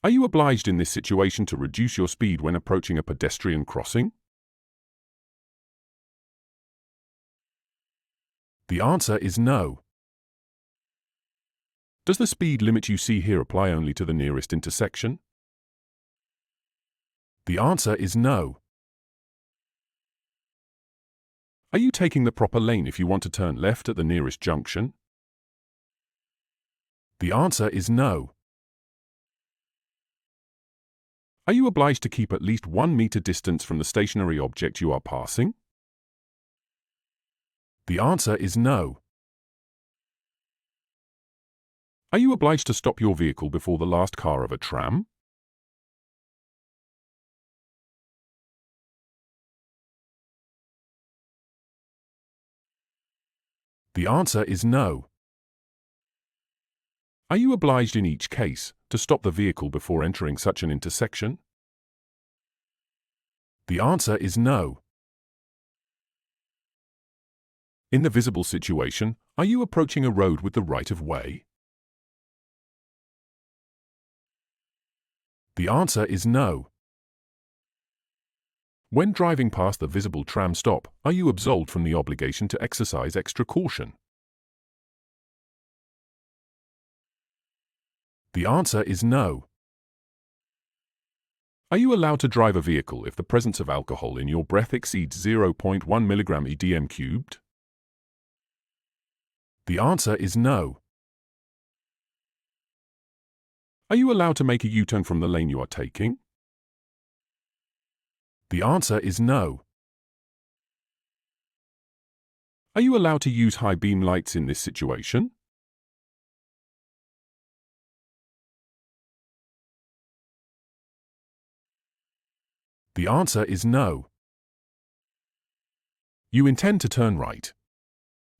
Are you obliged in this situation to reduce your speed when approaching a pedestrian crossing? The answer is no. Does the speed limit you see here apply only to the nearest intersection? The answer is no. Are you taking the proper lane if you want to turn left at the nearest junction? The answer is no. Are you obliged to keep at least 1 meter distance from the stationary object you are passing? The answer is no. Are you obliged to stop your vehicle before the last car of a tram? The answer is no. Are you obliged in each case to stop the vehicle before entering such an intersection? The answer is no. In the visible situation, are you approaching a road with the right of way? The answer is no. When driving past the visible tram stop, are you absolved from the obligation to exercise extra caution? The answer is no. Are you allowed to drive a vehicle if the presence of alcohol in your breath exceeds 0.1 mg EDM cubed? The answer is no. Are you allowed to make a U-turn from the lane you are taking? The answer is no. Are you allowed to use high beam lights in this situation? The answer is no. You intend to turn right.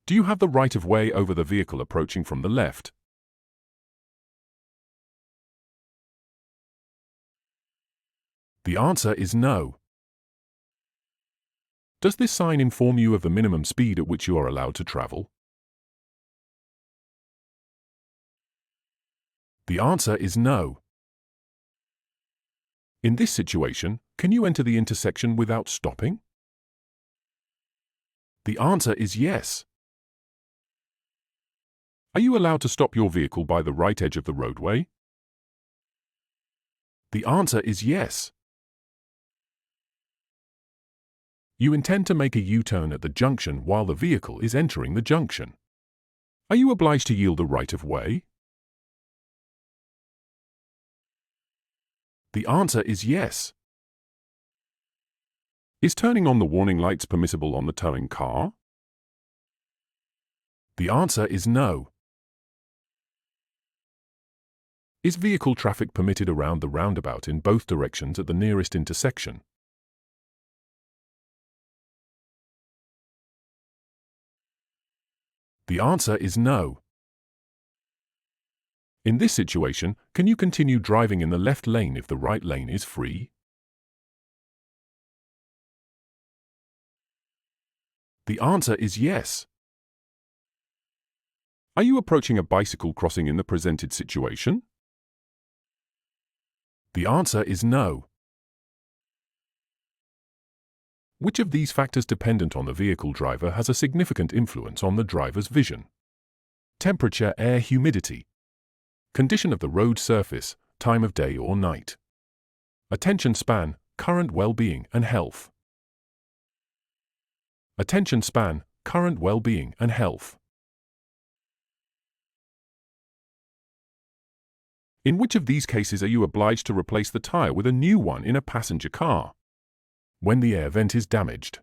Do you have the right of way over the vehicle approaching from the left? The answer is no. Does this sign inform you of the minimum speed at which you are allowed to travel? The answer is no. In this situation, can you enter the intersection without stopping? The answer is yes. Are you allowed to stop your vehicle by the right edge of the roadway? The answer is yes. You intend to make a U-turn at the junction while the vehicle is entering the junction. Are you obliged to yield the right of way? The answer is yes. Is turning on the warning lights permissible on the towing car? The answer is no. Is vehicle traffic permitted around the roundabout in both directions at the nearest intersection? The answer is no. In this situation, can you continue driving in the left lane if the right lane is free? The answer is yes. Are you approaching a bicycle crossing in the presented situation? The answer is no. Which of these factors dependent on the vehicle driver has a significant influence on the driver's vision? Temperature, air, humidity. Condition of the road surface, time of day or night. Attention span, current well-being and health. Attention span, current well-being and health. In which of these cases are you obliged to replace the tyre with a new one in a passenger car? When the air vent is damaged.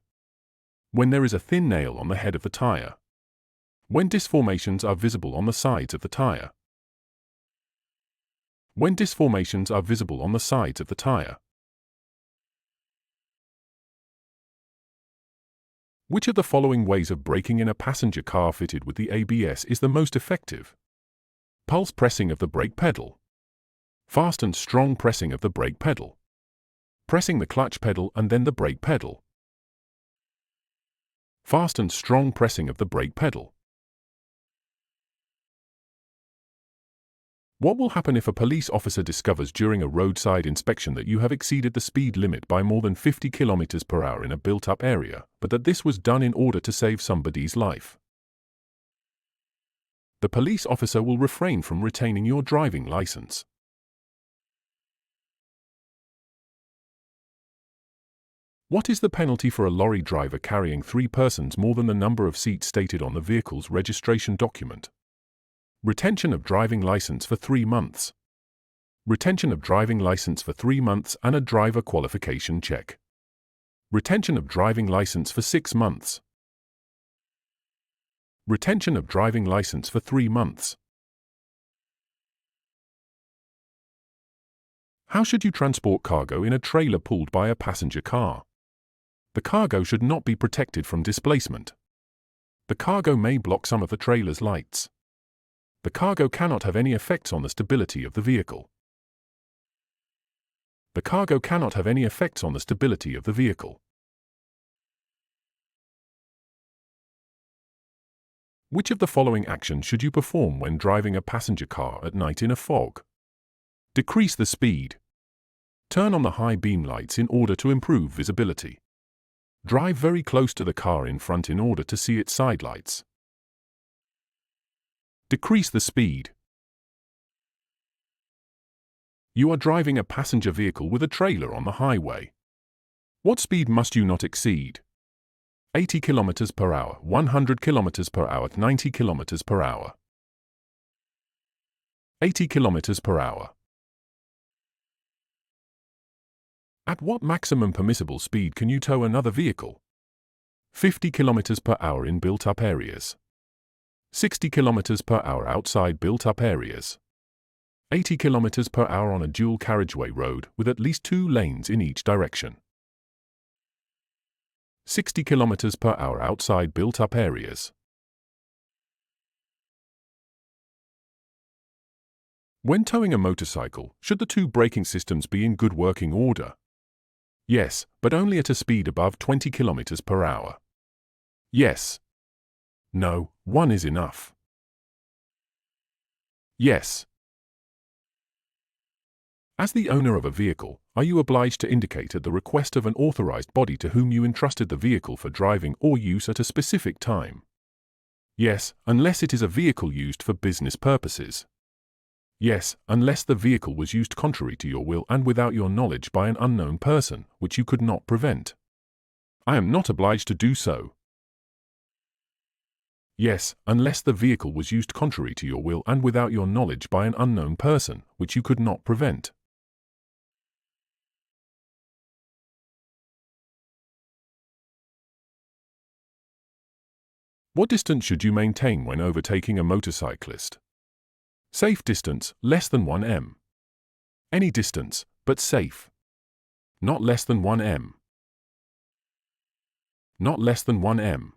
When there is a thin nail on the head of the tyre. When disformations are visible on the sides of the tyre. When disformations are visible on the sides of the tyre. Which of the following ways of braking in a passenger car fitted with the ABS is the most effective? Pulse pressing of the brake pedal. Fast and strong pressing of the brake pedal. Pressing the clutch pedal and then the brake pedal. Fast and strong pressing of the brake pedal. What will happen if a police officer discovers during a roadside inspection that you have exceeded the speed limit by more than 50 km per hour in a built-up area, but that this was done in order to save somebody's life? The police officer will refrain from retaining your driving license. What is the penalty for a lorry driver carrying 3 persons more than the number of seats stated on the vehicle's registration document? Retention of driving license for 3 months. Retention of driving license for 3 months and a driver qualification check. Retention of driving license for 6 months. Retention of driving license for 3 months. How should you transport cargo in a trailer pulled by a passenger car? The cargo should not be protected from displacement. The cargo may block some of the trailer's lights. The cargo cannot have any effects on the stability of the vehicle. The cargo cannot have any effects on the stability of the vehicle. Which of the following actions should you perform when driving a passenger car at night in a fog? Decrease the speed. Turn on the high beam lights in order to improve visibility. Drive very close to the car in front in order to see its side lights. Decrease the speed. You are driving a passenger vehicle with a trailer on the highway. What speed must you not exceed? 80 km per hour, 100 km per hour, 90 km per hour. 80 km per hour. At what maximum permissible speed can you tow another vehicle? 50 km per hour in built-up areas. 60 km per hour outside built-up areas. 80 km per hour on a dual carriageway road with at least 2 lanes in each direction. 60 km per hour outside built-up areas. When towing a motorcycle, should the 2 braking systems be in good working order? Yes, but only at a speed above 20 km per hour. Yes. No, 1 is enough. Yes. As the owner of a vehicle, are you obliged to indicate at the request of an authorized body to whom you entrusted the vehicle for driving or use at a specific time? Yes, unless it is a vehicle used for business purposes. Yes, unless the vehicle was used contrary to your will and without your knowledge by an unknown person, which you could not prevent. I am not obliged to do so. Yes, unless the vehicle was used contrary to your will and without your knowledge by an unknown person, which you could not prevent. What distance should you maintain when overtaking a motorcyclist? Safe distance, less than 1 m. Any distance, but safe. Not less than 1 m. Not less than 1 m.